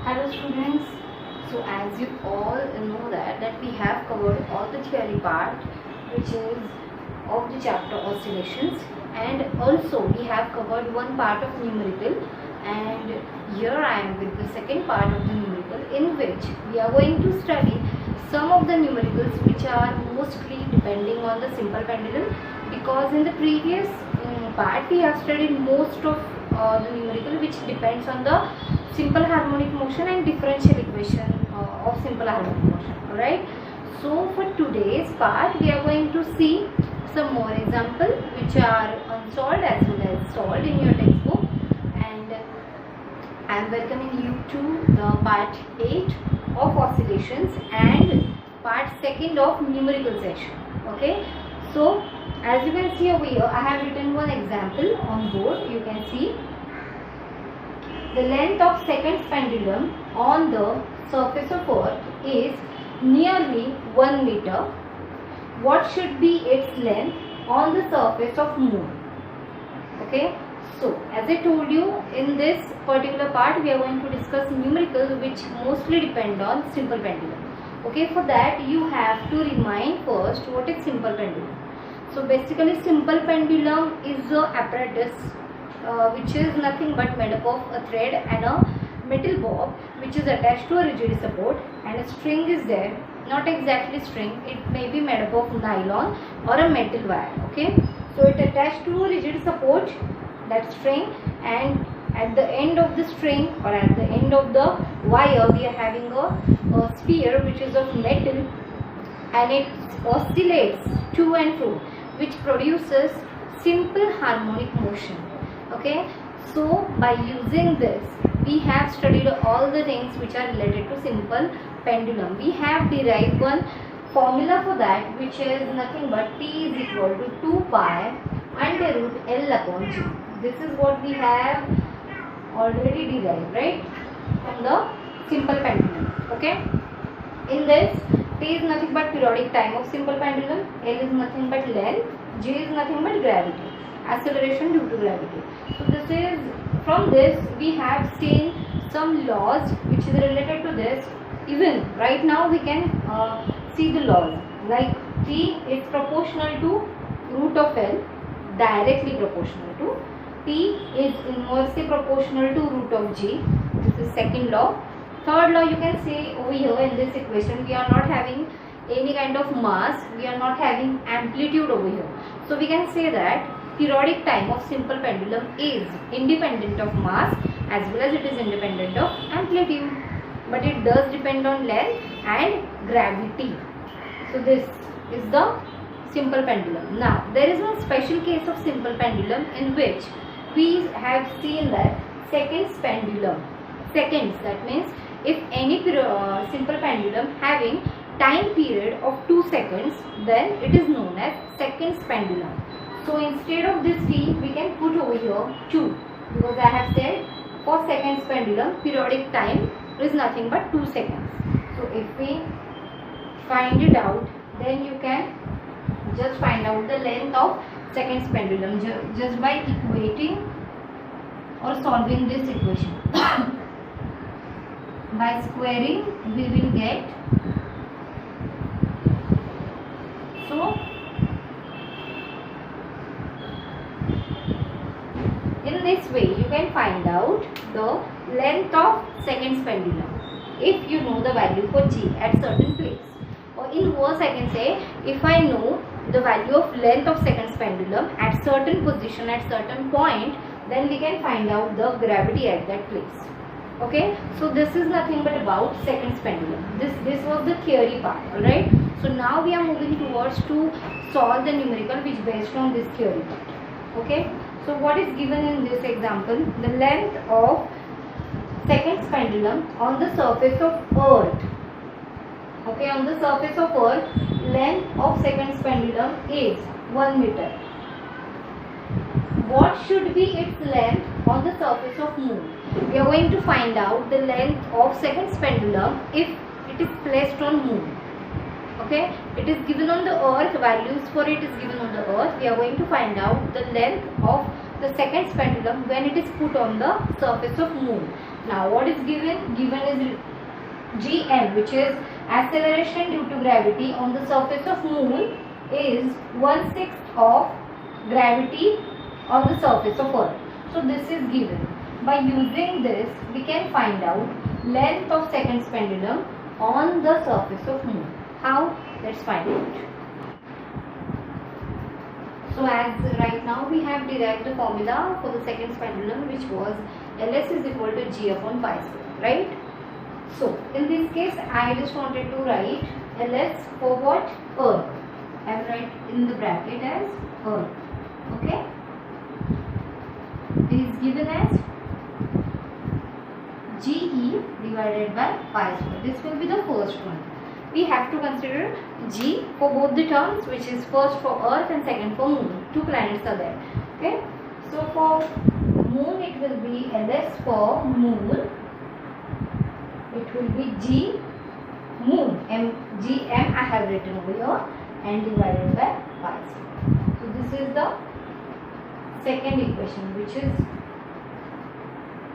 Hello students, so as you all know that we have covered all the theory part which is of the chapter oscillations, and also we have covered one part of numerical, and here I am with the second part of the numerical, in which we are going to study some of the numericals which are mostly depending on the simple pendulum, because in the previous part we have studied most of the numerical which depends on the simple harmonic motion and differential equation of simple harmonic motion. Alright, so for today's part we are going to see some more examples which are unsolved as well as solved in your textbook, and I am welcoming you to the part 8 of oscillations and part 2 of numerical session. Okay, so as you can see over here, I have written one example on board. You can see the length of second pendulum on the surface of Earth is nearly 1 meter. What should be its length on the surface of Moon? Okay, so as I told you, in this particular part we are going to discuss numericals which mostly depend on simple pendulum. Okay, for that you have to remind first what is simple pendulum. So basically simple pendulum is a apparatus which is nothing but made up of a thread and a metal bob which is attached to a rigid support, and a string is there, not exactly string, it may be made up of nylon or a metal wire. Okay, so it attached to a rigid support, that string, and at the end of the string or at the end of the wire we are having a sphere which is of metal, and it oscillates to and fro, which produces simple harmonic motion. Okay, so by using this we have studied all the things which are related to simple pendulum. We have derived one formula for that, which is nothing but T is equal to 2 pi under root L upon G. This is what we have already derived, right, from the simple pendulum. Okay, in this T is nothing but periodic time of simple pendulum, L is nothing but length, G is nothing but gravity, acceleration due to gravity. So this is, from this we have seen some laws which is related to this. Even right now we can see the laws, like T is proportional to root of L, directly proportional to. T is inversely proportional to root of G. This is second law. Third law, you can say over here in this equation we are not having any kind of mass, we are not having amplitude over here. So we can say that periodic time of simple pendulum is independent of mass as well as it is independent of amplitude, but it does depend on length and gravity. So this is the simple pendulum. Now there is one special case of simple pendulum in which we have seen that seconds pendulum. Seconds, that means if any simple pendulum having time period of 2 seconds, then it is known as seconds pendulum. So instead of this T we can put over here 2, because I have said for seconds pendulum periodic time is nothing but 2 seconds. So if we find it out, then you can just find out the length of seconds pendulum just by equating or solving this equation. By squaring we will get, so in this way you can find out the length of seconds pendulum if you know the value for G at certain place. Or in words I can say, if I know the value of length of seconds pendulum at certain position at certain point, then we can find out the gravity at that place. Okay, so this is nothing but about seconds pendulum. This was the theory part. Alright, so now we are moving towards to solve the numerical which based on this theory part. Okay, so what is given in this example? The length of seconds pendulum on the surface of Earth. Okay, on the surface of Earth, length of seconds pendulum is 1 meter. What should be its length on the surface of Moon? We are going to find out the length of seconds pendulum if it is placed on Moon. Okay, it is given on the Earth, values for it is given on the Earth. We are going to find out the length of the seconds pendulum when it is put on the surface of Moon. Now what is given? Given is gm, which is acceleration due to gravity on the surface of moon, is 1/6 of gravity on the surface of earth. So this is given. By using this, we can find out length of seconds pendulum on the surface of moon. How? Let's find out. So as right now we have derived the formula for the seconds pendulum, which was Ls is equal to g upon pi square, right? So in this case, I just wanted to write Ls for what? Earth. I will write in the bracket as Earth. Okay. It is given as GE divided by pi square. This will be the first one. We have to consider G for both the terms, which is first for Earth and second for Moon. Two planets are there. Okay. So for Moon, it will be Ls for Moon. It will be G Moon. Gm I have written over here and divided by pi square. So this is the second equation, which is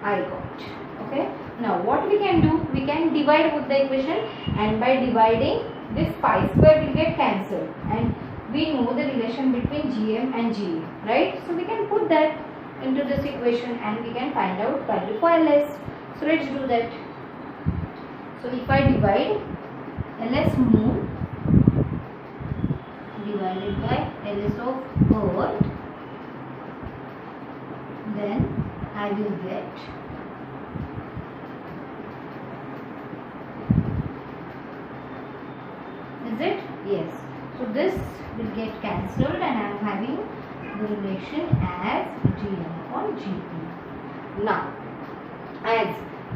I got. Okay. Now what we can do? We can divide both the equation, and by dividing, this pi square will get cancelled, and we know the relation between gm and ge, right? So we can put that into this equation and we can find out value for Ls. So let's do that. So if I divide Ls Moon divided by Ls of Earth, then I will get is it? Yes. So this will get cancelled and I am having the relation as gm upon ge. Now as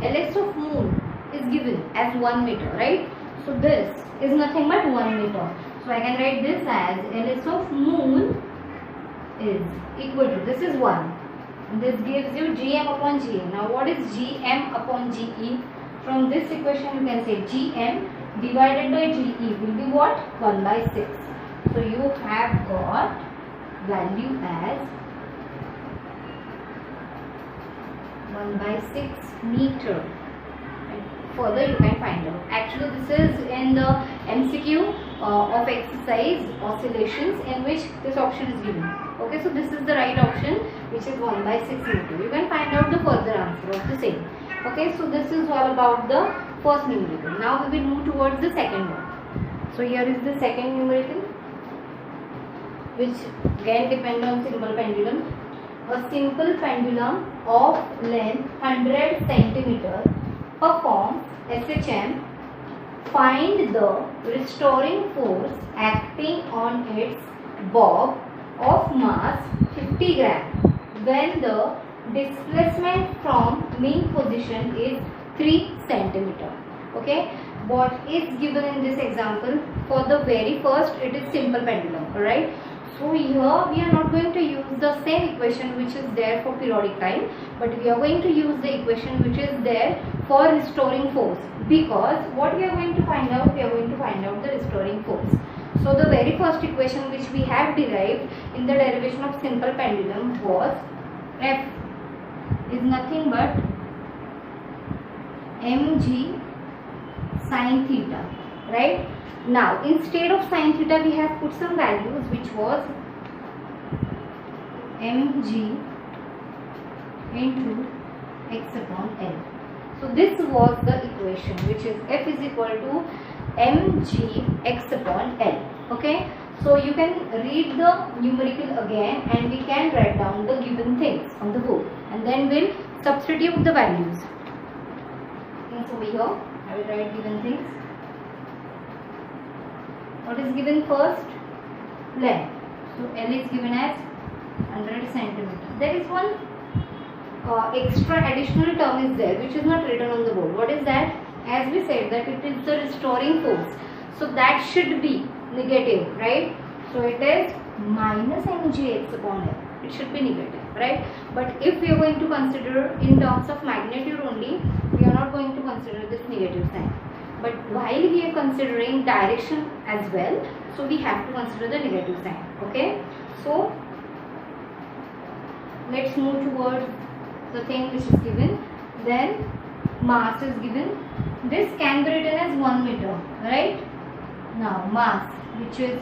Ls of Moon is given as 1 meter, right? So this is nothing but 1 meter. So I can write this as Ls of Moon is equal to, this is 1. And this gives you gm upon ge. Now what is gm upon ge? From this equation you can say gm divided by ge will be what? 1/6. So you have got value as 1/6 meter. Further you can find out. Actually this is in the MCQ of exercise oscillations, in which this option is given. Okay, so this is the right option, which is 1/6 meter. You can find out the further answer of the same. Okay, so this is all about the first numerical. Now we will move towards the second one. So here is the second numerical, which again depend on simple pendulum. A simple pendulum of length 100 centimeter performs SHM. Find the restoring force acting on its bob of mass 50 gram when the displacement from mean position is 3 centimeter. Okay, what is given in this example? For the very first, it is simple pendulum. Alright, so here we are not going to use the same equation which is there for periodic time, but we are going to use the equation which is there for restoring force, because what we are going to find out? We are going to find out the restoring force. So the very first equation which we have derived in the derivation of simple pendulum was F is nothing but mg sin theta, right? Now instead of sin theta we have put some values, which was mg into x upon L. So this was the equation, which is F is equal to mg x upon L. Okay, so you can read the numerical again and we can write down the given things on the board, and then we'll substitute the values. So over here I will write given things. What is given first? Length. So L is given as 100 centimeter. There is one extra additional term is there, which is not written on the board. What is that? As we said that it is the restoring force, so that should be negative, right? So it is minus mg x upon L. It should be negative, right? But if we are going to consider in terms of magnitude only, we are not going to consider this negative sign. But while we are considering direction as well, so we have to consider the negative sign. Okay, so let's move towards the thing which is given. then mass is given. This can be written as 1 meter, right? Now mass, which is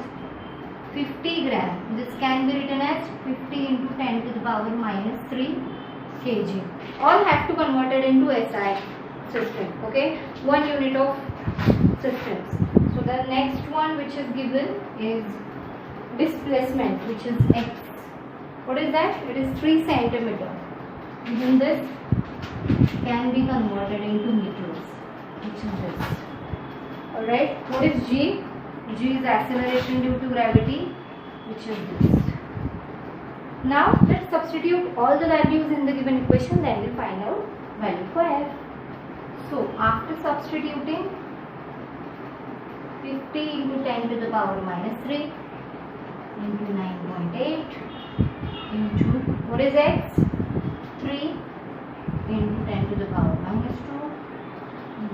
50 gram, this can be written as 50 into 10 to the power minus 3 kg. All have to convert it into SI system, okay? 1 unit of systems. So the next one which is given is displacement, which is x. What is that? It is 3 centimeter. Even this can be converted into meters, which is this. Alright, what is g? G is acceleration due to gravity, which is this. Now let's substitute all the values in the given equation, then we'll find out value for f. So after substituting 50 into 10 to the power minus 3 into 9.8 into, what is x? 3 into 10 to the power minus 2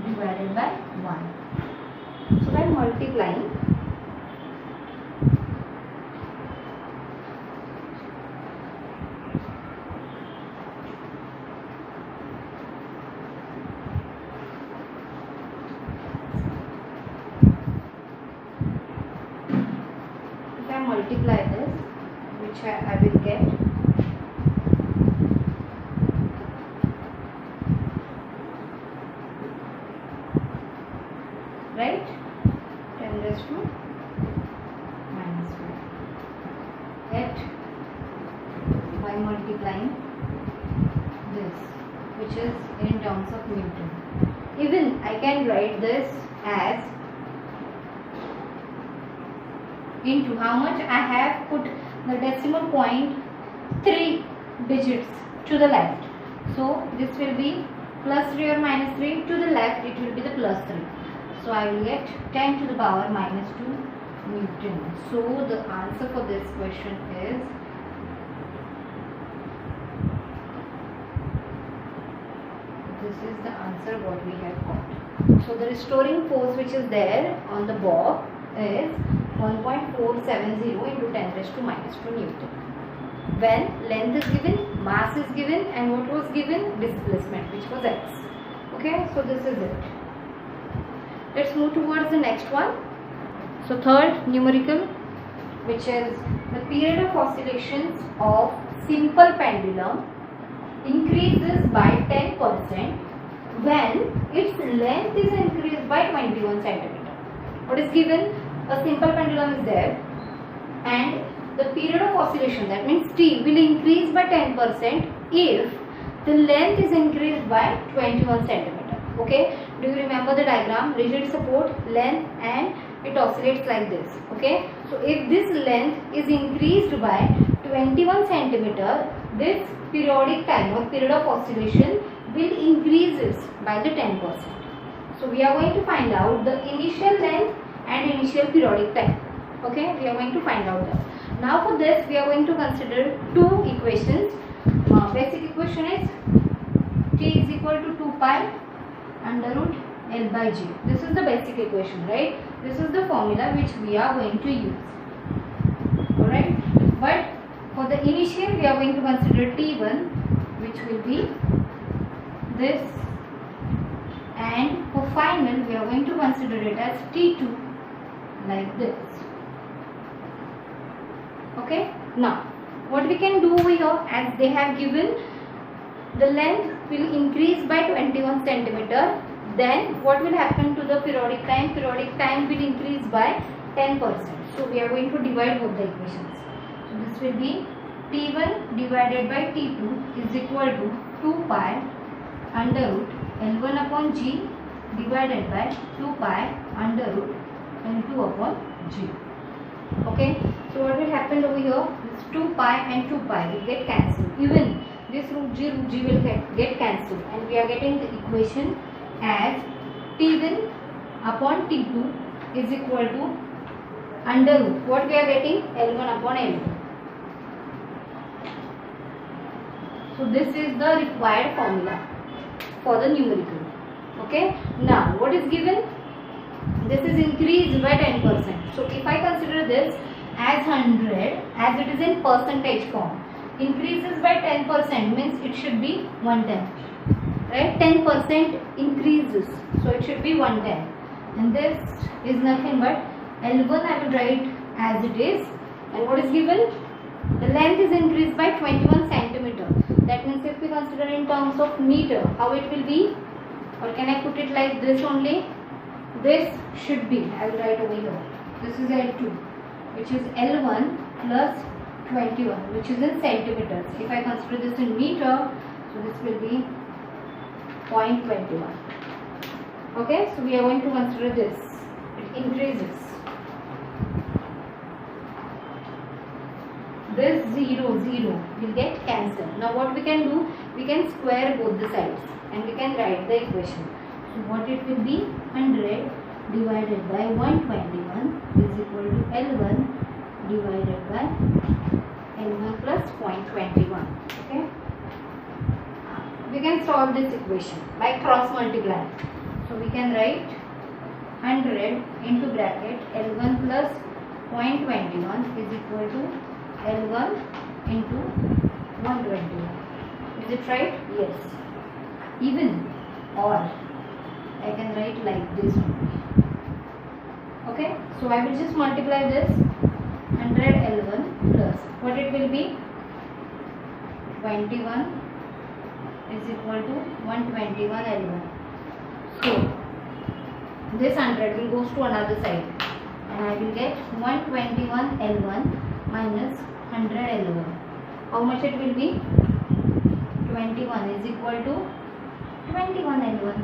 divided by 1. So by multiplying, if I multiply this, which I will get right, 10 raised to minus 4. Yet by multiplying this, which is in terms of Newton, even I can write this as into how much I have put the decimal point 3 digits to the left. So this will be plus 3 or minus 3, to the left it will be the plus 3. So I will get 10 to the power minus 2 Newton. So the answer for this question is this is the answer what we have got. So the restoring force which is there on the box is 1.470 into 10 raised to minus 2 Newton. When length is given, mass is given, and what was given? Displacement, which was x. Okay, so this is it. Let's move towards the next one. So third numerical, which is the period of oscillations of simple pendulum increases by 10% when its length is increased by 21 centimeter. What is given? A simple pendulum is there and the period of oscillation, that means t, will increase by 10% if the length is increased by 21 centimeter. Okay, do you remember the diagram? Rigid support, length, and it oscillates like this. Okay, so if this length is increased by 21 centimeter, this periodic time or period of oscillation will increases by the 10%. So we are going to find out the initial length and initial periodic time. Okay, we are going to find out that. Now for this we are going to consider two equations. Basic equation is t is equal to 2 pi under root L by G. This is the basic equation, right? This is the formula which we are going to use. Alright, but for the initial we are going to consider T1, which will be this, and for final we are going to consider it as T2, like this. Okay, now what we can do here, as they have given the length will increase by 21 centimeter, then what will happen to the periodic time? Periodic time will increase by 10%. So we are going to divide both the equations. So this will be T1 divided by T2 is equal to 2 pi under root L1 upon G divided by 2 pi under root L2 upon G. Okay, so what will happen over here? This 2 pi and 2 pi will get cancelled. Even this root G will get cancelled, and we are getting the equation as T1 upon T2 is equal to under root. What we are getting? L1 upon L2. So this is the required formula for the numerical. Okay. Now what is given? This is increased by 10%. So if I consider this as 100, as it is in percentage form, increases by 10% means it should be 110. right? 10% increases, so it should be 110. And this is nothing but L1 I will write as it is. And what is given? The length is increased by 21 centimeter. That means if we consider in terms of meter, how it will be? Or can I put it like this only? This should be, I will write over here. This is L2, which is L1 plus 21, which is in centimeters. If I consider this in meter, so this will be 0.21. Okay, so we are going to consider this. It increases. This 0 will get cancelled. Now what we can do? We can square both the sides and we can write the equation. So what it will be? 100 divided by 121 is equal to L1 divided by L1 plus 0.21. Okay. We can solve this equation by cross multiplying. So we can write 100 into bracket L1 plus 0.21 is equal to L1 into 121. Is it right? Yes. Even or I can write like this only. Okay. So I will just multiply this 100 L1 plus what it will be? 21 is equal to 121 L1. So this 100 will goes to another side and I will get 121 L1 minus 100 L1. How much it will be? 21 is equal to 21 L1.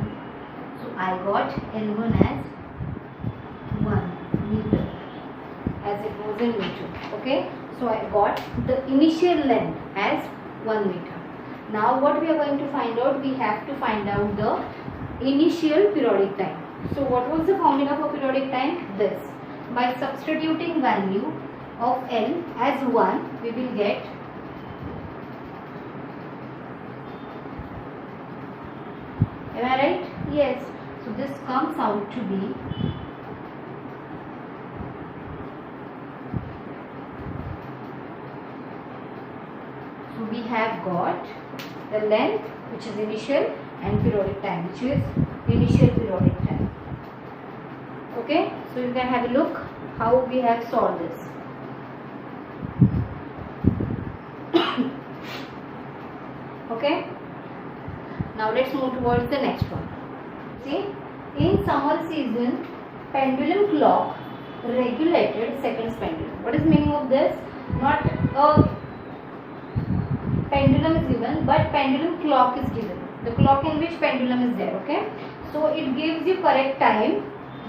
So I got L1 as 1 meter as it was in meter. Okay. So I got the initial length as 1 meter. Now what we are going to find out? We have to find out the initial periodic time. So what was the formula for periodic time? This. By substituting value of L as 1, we will get am I right? Yes. So this comes out to be so we have got the length which is initial and periodic time which is initial periodic time. Okay. So you can have a look how we have solved this. Okay. Now let's move towards the next one. See, in summer season, pendulum clock regulated seconds pendulum. What is meaning of this? Not a pendulum is given, but pendulum clock is given. The clock in which pendulum is there. Okay. So it gives you correct time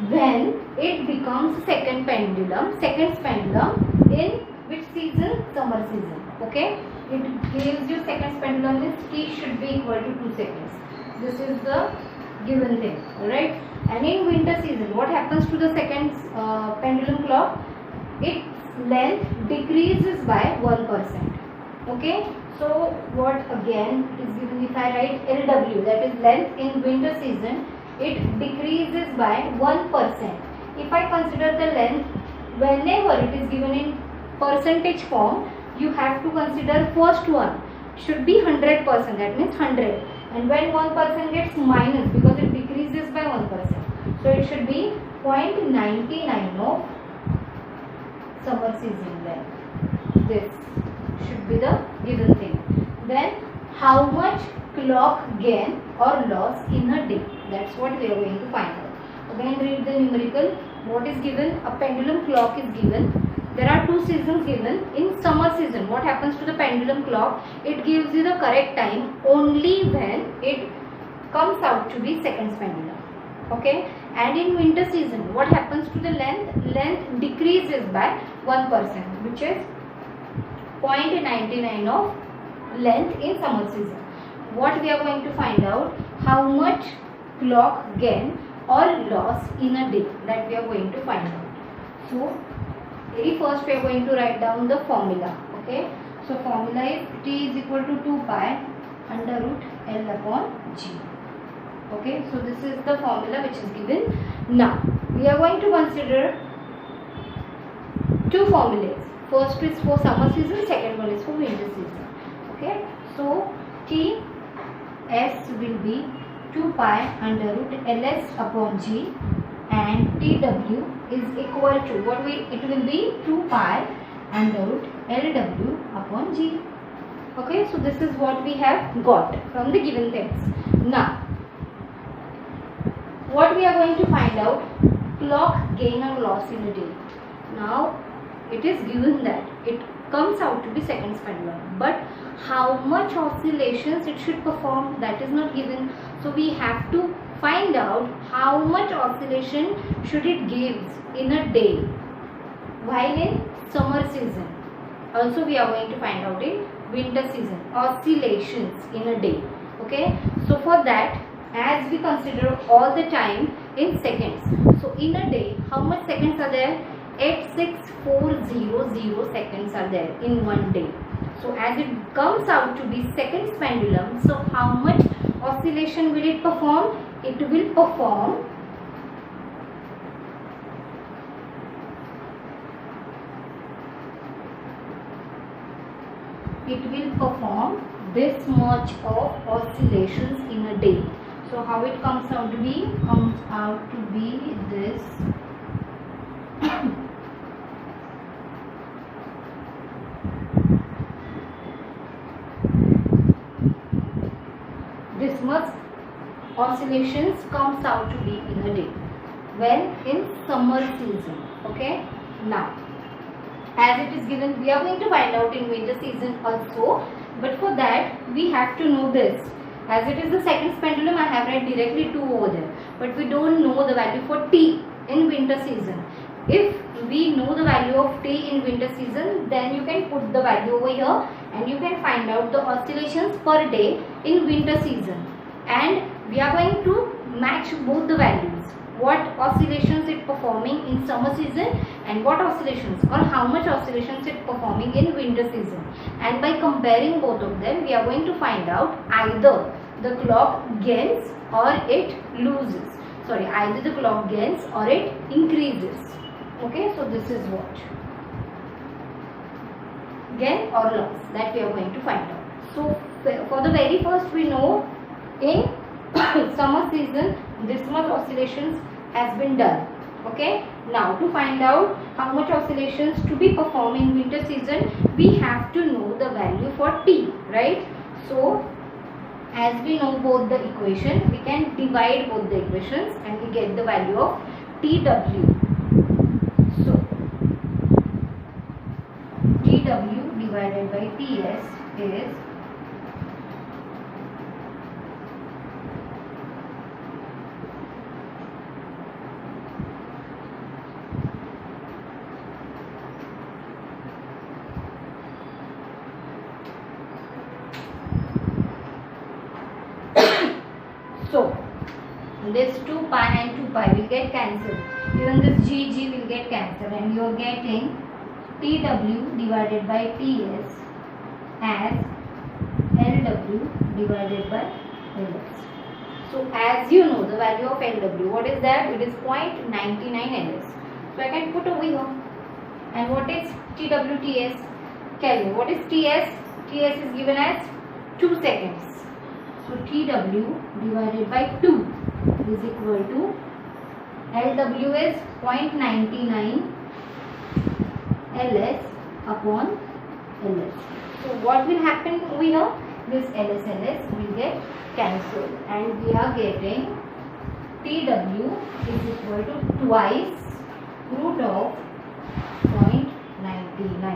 when it becomes seconds pendulum in which season? Summer season. Okay. It gives you seconds pendulum is t should be equal to 2 seconds. This is the given thing. Alright. And in winter season, what happens to the seconds pendulum clock? Its length decreases by 1%. Okay. So what again is given? If I write LW, that is length in winter season, it decreases by 1%. If I consider the length, whenever it is given in percentage form, you have to consider first one should be 100%, that means 100, and when 1% gets minus because it decreases by 1%, so it should be 0.99 of summer season length. This should be the given thing. Then how much clock gain or loss in a day? That's what we are going to find out. Again read the numerical. What is given? A pendulum clock is given. There are two seasons given. In summer season, what happens to the pendulum clock? It gives you the correct time only when it comes out to be seconds pendulum. Okay. And in winter season, what happens to the length? Length decreases by 1%, which is 0.99 of length in summer season. What we are going to find out? How much clock gain or loss in a day? That we are going to find out. So very first we are going to write down the formula. Okay. So formula is T is equal to 2 pi under root L upon G. Okay. So this is the formula which is given. Now we are going to consider two formulas. First is for summer season, second one is for winter season. Okay. So T S will be 2 pi under root Ls upon G, and Tw is equal to what it will be 2 pi under root Lw upon G. Okay, so this is what we have got from the given things. Now what we are going to find out, clock gain or loss in a day. Now it is given that it comes out to be seconds pendulum, but how much oscillations it should perform, that is not given. So we have to find out how much oscillation should it give in a day while in summer season. Also we are going to find out in winter season oscillations in a day. Okay, so for that, as we consider all the time in seconds, so in a day how much seconds are there? 86400 seconds are there in one day. So as it comes out to be seconds pendulum, so how much oscillation will it perform? It will perform this much of oscillations in a day. So how it comes out to be? Comes out to be this this much oscillations comes out to be in a day when in summer season. Okay, now as it is given, we are going to find out in winter season also, but for that we have to know this. As it is the seconds pendulum, I have read directly 2 over there, but we don't know the value for T in winter season. If we know the value of T in winter season, then you can put the value over here and you can find out the oscillations per day in winter season, and we are going to match both the values, what oscillations it performing in summer season and what oscillations or how much oscillations it performing in winter season, and by comparing both of them we are going to find out either the clock gains or it loses. Sorry, either the clock gains or it increases. Okay, so this is what gain or loss that we are going to find out. So for the very first, we know in summer season this much oscillations has been done. Okay, now to find out how much oscillations to be performed in winter season, we have to know the value for T, right? So as we know both the equation, we can divide both the equations and we get the value of TW. So TW divided by TS is so this 2 pi and 2 pi will get cancelled. Even this G will get cancelled, and you are getting TW divided by TS as LW divided by LS. So as you know the value of LW, what is that? It is 0.99 LS. So I can put over here. And what is TWTS? Tell me, what is TS? TS is given as 2 seconds. So TW divided by 2 is equal to LW is 0.99 LS upon LS. So what will happen over here? This LS will get cancelled, and we are getting TW is equal to twice root of 0.99.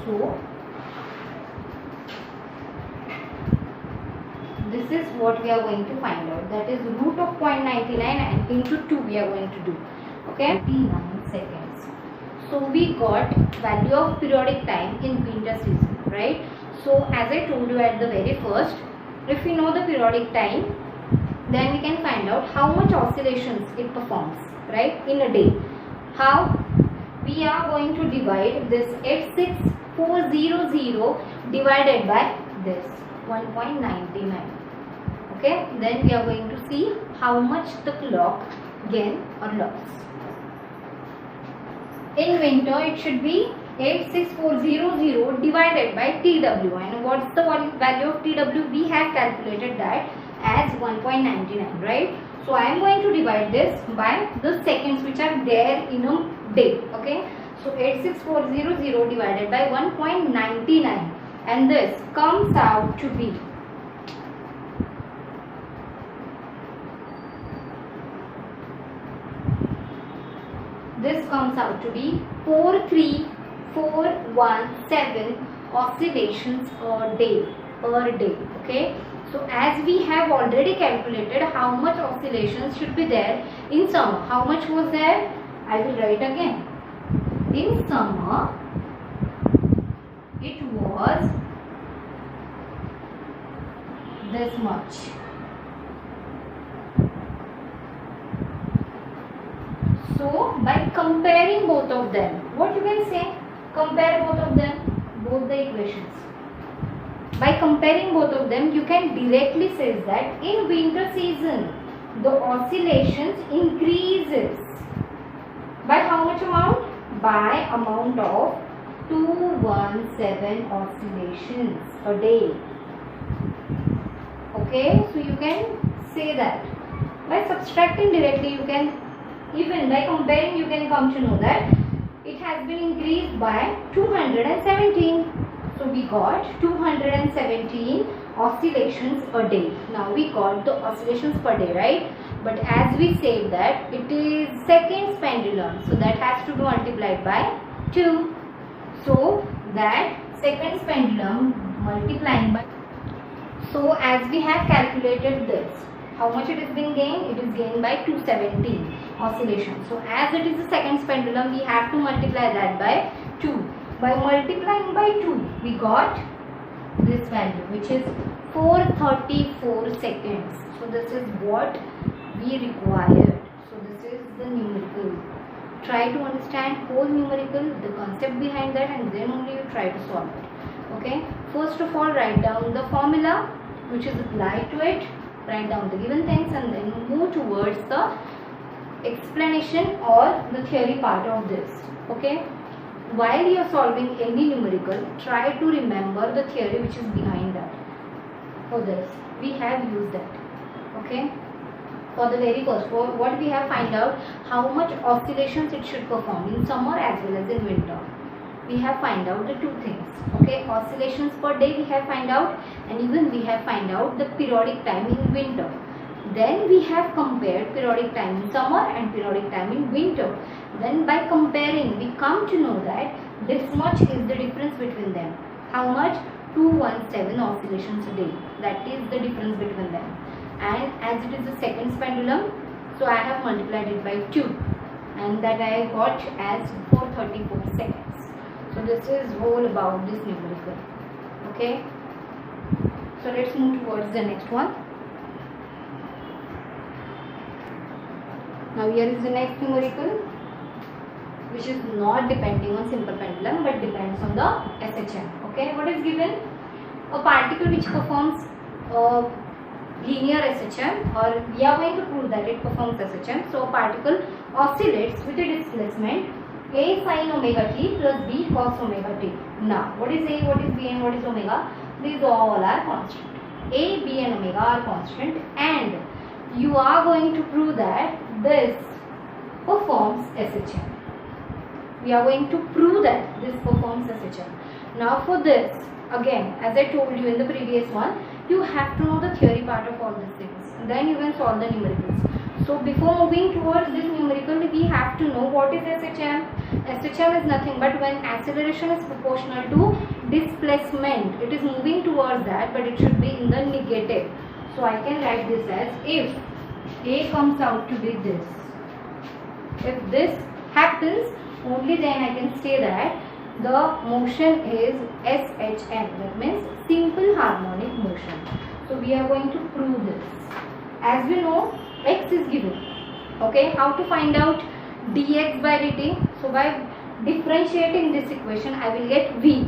So this is what we are going to find out, that is root of 0.99 and into 2 we are going to do. Okay, 99 seconds. So we got value of periodic time in winter season, right? So as I told you at the very first, if we know the periodic time, then we can find out how much oscillations it performs, right, in a day. How? We are going to divide this 86400 divided by this 1.99. Okay, then we are going to see how much the clock gain or loss. In winter it should be 86400 divided by TW, and what's the value of TW? We have calculated that as 1.99, right? So I am going to divide this by the seconds which are there in a day. Okay, so 86400 divided by 1.99, and this comes out to be this comes out to be 43417 oscillations a day per day. Okay, so as we have already calculated how much oscillations should be there in summer, how much was there? I will write again. In summer it was this much. So by comparing both of them, what you can say? Compare both of them, both the equations. By comparing both of them, you can directly say that in winter season the oscillations increases by how much amount? By amount of 217 oscillations a day. Okay, so you can say that. By subtracting directly, you can, even by comparing, you can come to know that it has been increased by 217. So we got 217 oscillations a day. Now we got the oscillations per day, right? But as we said that it is seconds pendulum, so that has to be multiplied by 2. So that seconds pendulum multiplying by, so as we have calculated this, how much it is being gained? It is gained by 217 oscillations. So as it is a seconds pendulum, we have to multiply that by 2. By multiplying by 2, we got this value, which is 434 seconds. So this is what we required. So this is the numerical. Try to understand whole numerical, the concept behind that, and then only you try to solve it. Okay. First of all, write down the formula which is applied to it. Write down the given things and then move towards the explanation or the theory part of this. Okay. While you are solving any numerical, try to remember the theory which is behind that. For this, we have used that. Okay. For the very first, for what we have find out how much oscillations it should perform in summer as well as in winter. We have find out the two things. Okay, oscillations per day we have find out, and even we have find out the periodic time in winter. Then we have compared periodic time in summer and periodic time in winter. Then by comparing, we come to know that this much is the difference between them. How much? 217 oscillations a day. That is the difference between them. And as it is a seconds pendulum, so I have multiplied it by 2, and that I got as 434 seconds. So this is all about this numerical. Okay. So let's move towards the next one. Now here is the next numerical, which is not depending on simple pendulum but depends on the SHM. Okay, what is given? A particle which performs linear SHM, or we are going to prove that it performs SHM. So a particle oscillates with a displacement A sin omega t plus B cos omega t. Now what is A, what is B, and what is omega? These all are constant. A, B and omega are constant, and you are going to prove that this performs SHM. We are going to prove that this performs SHM. Now for this, again, as I told you in the previous one, you have to know the theory part of all these things. Then you can solve the numericals. So before moving towards this numerical, we have to know what is SHM. SHM is nothing but when acceleration is proportional to displacement. It is moving towards that, but it should be in the negative. So I can write this as, if A comes out to be this, if this happens, only then I can say that the motion is SHM. That means simple harmonic motion. So we are going to prove this. As we know, x is given. Okay, how to find out dx by dt? So by differentiating this equation, I will get v.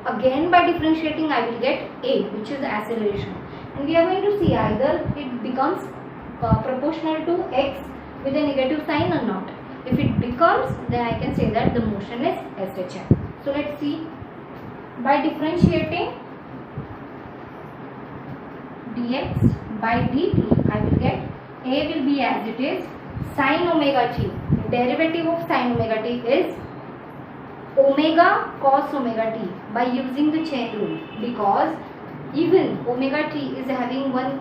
Again by differentiating, I will get a, which is acceleration. And we are going to see either it becomes proportional to x with a negative sign or not. If it becomes, then I can say that the motion is SHM. So let's see. By differentiating dx by dt, I will get a will be as it is sin omega t. Derivative of sin omega t is omega cos omega t by using the chain rule, because even omega t is having one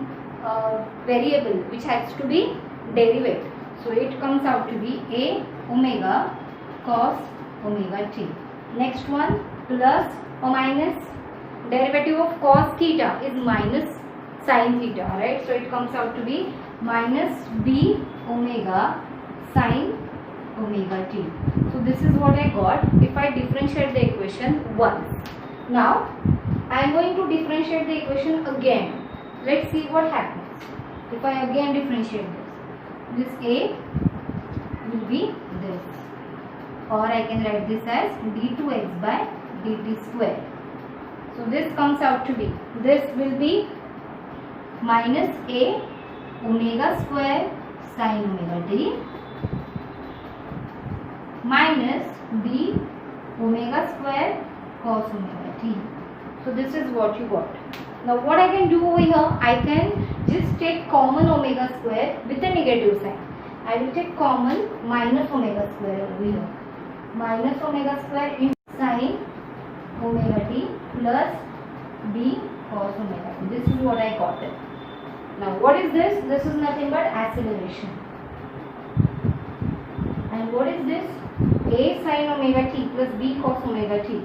variable which has to be derived. So it comes out to be a omega cos omega t. Next one, plus or minus derivative of cos theta is minus sin theta, right? So it comes out to be minus b omega sin omega t. So this is what I got if I differentiate the equation once. Now I am going to differentiate the equation again. Let's see what happens if I again differentiate this. This a will be this, or I can write this as d2x by dt square. So this comes out to be, this will be minus a omega square sin omega t minus b omega square cos omega t. So this is what you got. Now what I can do over here, I can just take common omega square with the negative sign. I will take common minus omega square over here. Minus omega square into sin omega t plus b cos omega t. This is what I got it. Now what is this? This is nothing but acceleration. And what is this? A sin omega t plus b cos omega t.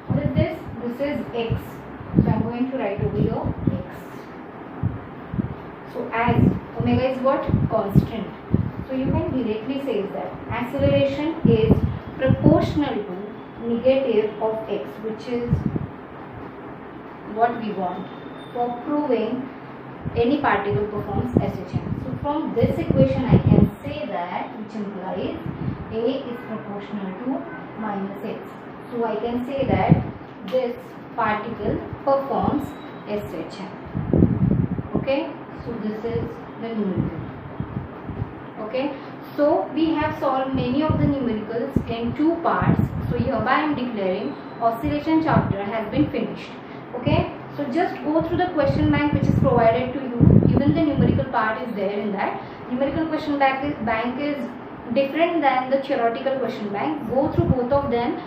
What is this? This is x. So I am going to write over here x. So as omega is what? Constant. So you can directly say that acceleration is proportional to negative of x, which is what we want for proving any particle performs SHM. So from this equation I can say that, which implies A is proportional to minus x. So I can say that this particle performs SHM. Okay, so this is the numerical. Okay, so we have solved many of the numericals in two parts. So hereby I am declaring oscillation chapter has been finished. Okay, so just go through the question bank which is provided to you. Even the numerical part is there in that. Numerical question bank is different than the theoretical question bank. Go through both of them.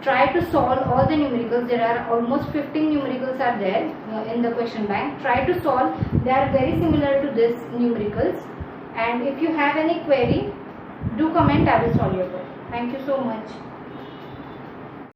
Try to solve all the numericals. There are almost 15 numericals are there in the question bank. Try to solve. They are very similar to this numericals. And if you have any query, do comment. I will solve your query. Thank you so much.